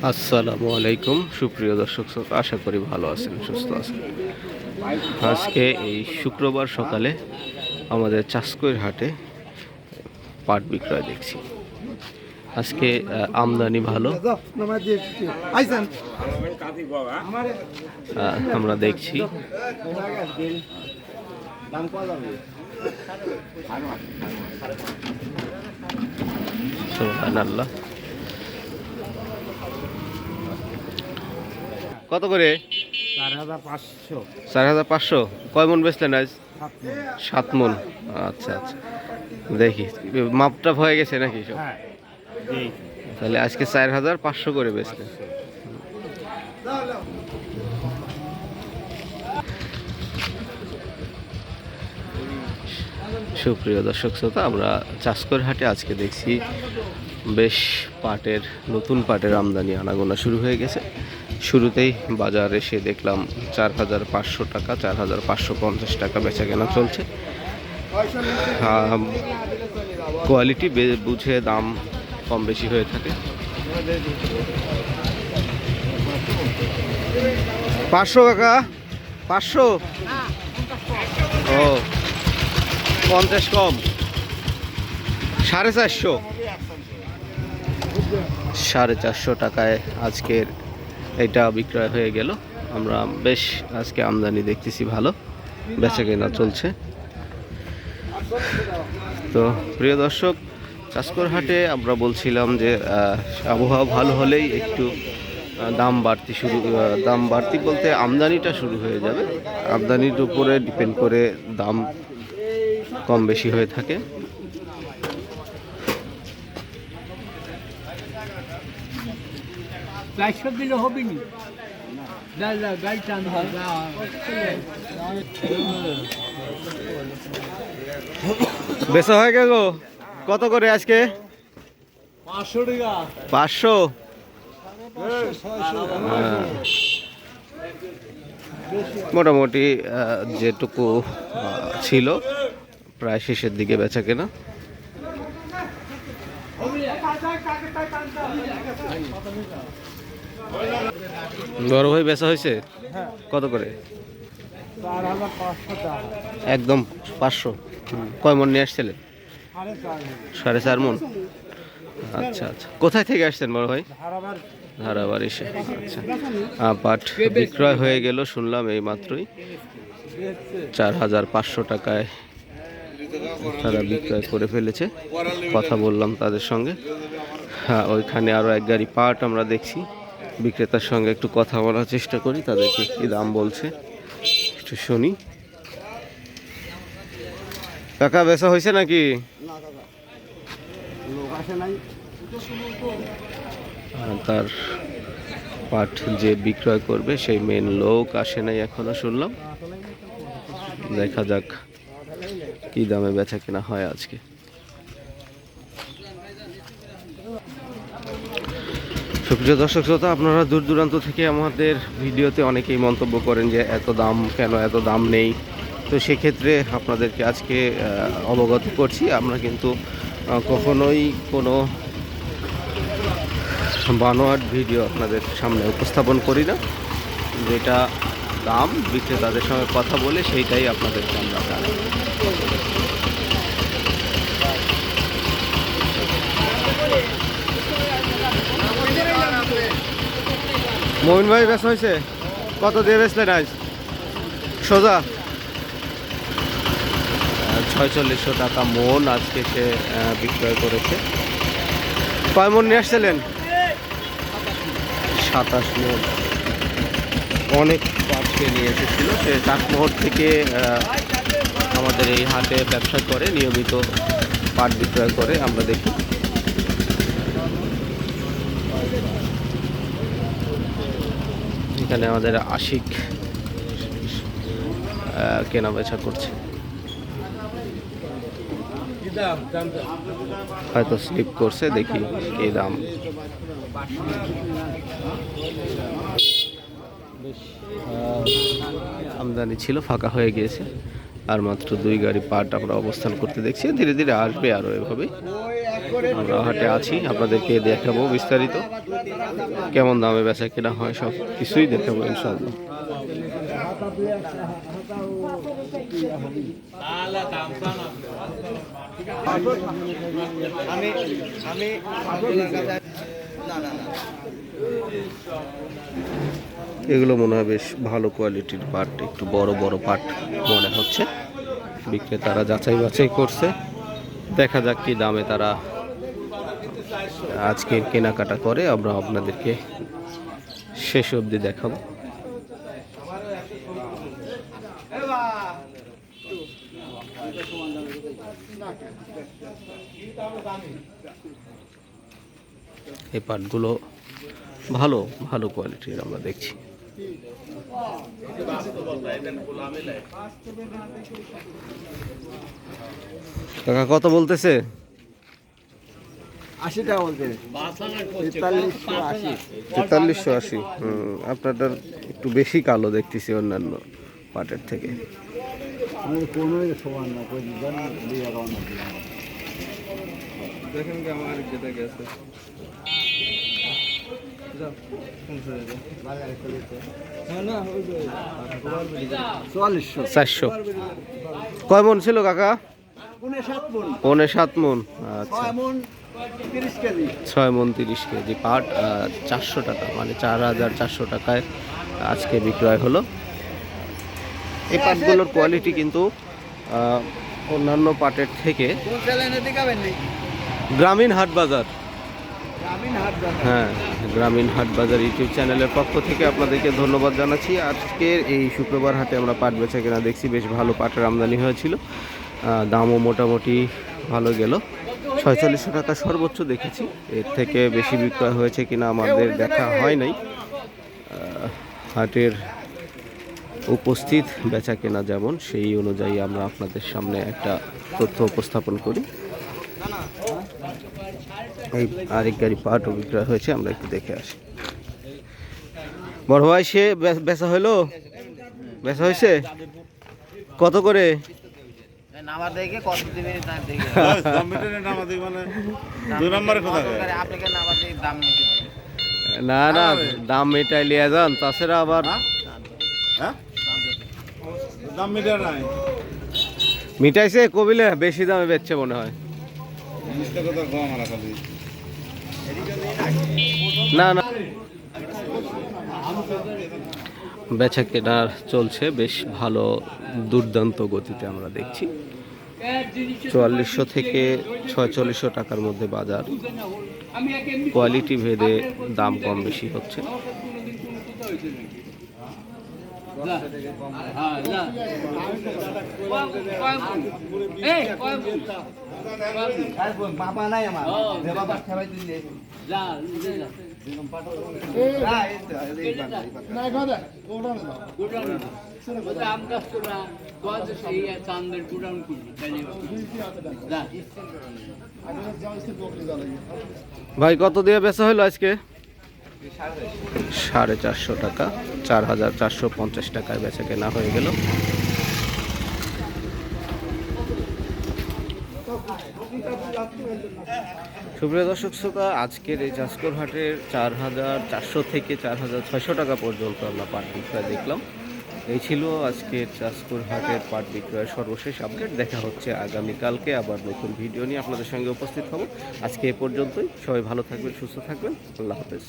আসসালামু আলাইকুম সুপ্রিয় দর্শক শ্রোতা, আশা করি ভালো আছেন, সুস্থ আছেন। আজকে এই শুক্রবার সকালে আমাদের চাষকৈর হাটে পাট বিক্রয় দেখছি। আজকে আমদানি ভালো, আমরা দেখছি। সুবহানাল্লাহ। কত করে? 4,500। 4,500। কয় মন বেচলেন আজ? 7 মন। আচ্ছা আচ্ছা, দেখি মাপটা হয়ে গেছে নাকি সব? তাহলে আজকে 4,500 করে বেচলেন। সুপ্রিয় দর্শক শ্রোতা, আমরা চাষকর হাটে আজকে দেখছি বেশ পাটের, নতুন পাটের আমদানি আনাগোনা শুরু হয়ে গেছে। শুরুতেই বাজার এসে দেখলাম 4,500 টাকা, 4,550 টাকা বেচা কেনা চলছে। কোয়ালিটি বুঝে দাম কম বেশি হয়ে থাকে। 500 কাকা, 500। ও 50 কম, 450। 450 টাকায় আজকের এটা বিক্রয় হয়ে গেল। আমরা বেশ আজকে আমদানি দেখতেছি, ভালো বেচা কেনা চলছে। তো প্রিয় দর্শক, চাষকর হাটে আমরা বলছিলাম যে আবহাওয়া ভালো হলেই একটু দাম বাড়তি বলতে আমদানিটা শুরু হয়ে যাবে। আমদানির উপরে ডিপেন্ড করে দাম কম বেশি হয়ে থাকে। বেচা হয়ে গেল। কত করে আজকে? 500 টাকা। 500। মোটামুটি যেটুকু ছিল প্রায় শেষের দিকে বেচা কেনা। বড় ভাই বেচা হয়েছে কত করে? 4,500 একদম 500। কয় মন নিয়ে আসছিলেন? 4.5 মন। আচ্ছা আচ্ছা, কোথায় থেকে আসছেন বড় ভাই? ধারাবার এসে। আচ্ছা, পাট বিক্রয় হয়ে গেল শুনলাম এই মাত্রই। 4,500 টাকায় তারা বিক্রয় করে ফেলেছে। কথা বললাম তাদের সঙ্গে। হ্যাঁ, ওইখানে আরও এক গাড়ি পাট আমরা দেখছি। বিক্রেতার সঙ্গে একটু কথা বলার চেষ্টা করি, তাদেরকে কী দাম বলছে একটু শুনি। কাকা বেচা হয়েছে নাকি? তার পাট যে বিক্রয় করবে সেই মেন লোক আসে নাই এখনো শুনলাম। দেখা যাক কি দামে বেচা কেনা হয় আজকে। সুপ্রিয় দর্শক শ্রোতা, আপনারা দূর দূরান্ত থেকে আমাদের ভিডিওতে অনেকেই মন্তব্য করেন যে এত দাম কেন, এত দাম নেই। তো সেক্ষেত্রে আপনাদেরকে আজকে অবগত করছি, আমরা কিন্তু কখনোই কোনো বানোয়াট ভিডিও আপনাদের সামনে উপস্থাপন করি না। যেটা দাম বিক্রেতাদের সঙ্গে কথা বলে সেইটাই আপনাদেরকে আমরা জানাই। মোমিন ভাই বেচা হয়েছে? কত দিয়ে বেচলেন আজ? সোজা 4600 টাকা মন আজকে সে বিক্রয় করেছে। কয় মন নিয়ে আসছিলেন? 27 মন। অনেক পাটকে নিয়ে এসেছিল। সে চাকমোহর থেকে আমাদের এই হাটে ব্যবসা করে, নিয়মিত পাট বিক্রয় করে আমরা দেখি। এখানে আমাদের আশিক কেনা বেচা করছে। হয়তো স্লিপ করছে, দেখি কি দাম। আমদানি ছিল, ফাঁকা হয়ে গিয়েছে। আর মাত্র 2 গাড়ি পাট আমরা অবস্থান করতে দেখছি। ধীরে ধীরে আসবে আরও এভাবে। আমরা হাটে আছি, আপনাদেরকে দেখাবো বিস্তারিত কেমন দামে বেচা কেনা হয়, সব কিছুই দেখাবো ইনশাআল্লাহ। এগুলো মনে হয় বেশ ভালো কোয়ালিটির পাট, একটু বড় বড় পাট মনে হচ্ছে। বিক্রেতারা যাচাই বাছাই করছে, দেখা যাক কি দামে তারা আজকে কেনাকাটা করে, আমরা আপনাদেরকে শেষ অবধি দেখাবো। এই পাটগুলো ভালো ভালো কোয়ালিটির আমরা দেখছি। কাকা কত বলতেছে? 80 টাকা বলতে 4380। আপনারটা একটু বেশি কালো দেখতেছি অন্যান্য পাটের থেকে। দেখেন কি আমার যেটা গেছে 400। কয় মন ছিল কাকা? 7.5 মন। আচ্ছা, 6 মন 30 কেজি পাট, 400 টাকা, মানে 4400 টাকায় আজকে বিক্রয় হলো। এই পাটগুলোর কোয়ালিটি কিন্তু অন্যান্য পাটের থেকে। গ্রামীণ হাট বাজার, হ্যাঁ গ্রামীণ হাট বাজার ইউটিউব চ্যানেলের পক্ষ থেকে আপনাদেরকে ধন্যবাদ জানাচ্ছি। আজকের এই শুক্রবার হাটে আমরা পাট বেচা কেনা দেখছি, বেশ ভালো পাটের আমদানি হয়েছিল, দামও মোটামুটি ভালো গেল। 4600 টাকা সর্বোচ্চ দেখেছি, এর থেকে বেশি বিক্রয় হয়েছে কিনা আমাদের দেখা হয় নাই। হাটের উপস্থিত বেচা কেনা যেমন, সেই অনুযায়ী আমরা আপনাদের সামনে একটা তথ্য উপস্থাপন করি। এই আরেক গাড়ি পাটও বিক্রয় হয়েছে, আমরা একটু দেখে আসি। বড় ভাই, সে বেচা হইলো? বেচা হয়েছে কত করে? না না, দাম মেটাই লিয়া যান, তাছাড়া আবার মিটাইছে কবিলে বেশি দামে বেচছে মনে হয়। না না, বেচা কেনার চলছে বেশ ভালো, দুর্দান্ত গতিতে আমরা দেখছি। 4400 থেকে 4600 টাকার মধ্যে বাজার, কোয়ালিটি ভেদে দাম কম বেশি হচ্ছে। ভাই কত দিয়ে বেচা হলো আজকে? 450 টাকা, 4450 টাকায় বেচা কেনা হয়ে গেল। সুপ্রিয় দর্শক শ্রোতা, আজকের এই চাষকর হাটের 4400 থেকে 4600 টাকা পর্যন্ত আমরা পাট বিক্রয় দেখলাম। এই ছিল আজকের চাষকর হাটের পাট বিক্রয়ের সর্বশেষ আপডেট। দেখা হচ্ছে আগামীকালকে আবার নতুন ভিডিও নিয়ে আপনাদের সঙ্গে উপস্থিত হব। আজকে এ পর্যন্তই, সবাই ভালো থাকবেন, সুস্থ থাকবেন, আল্লাহ হাফেজ।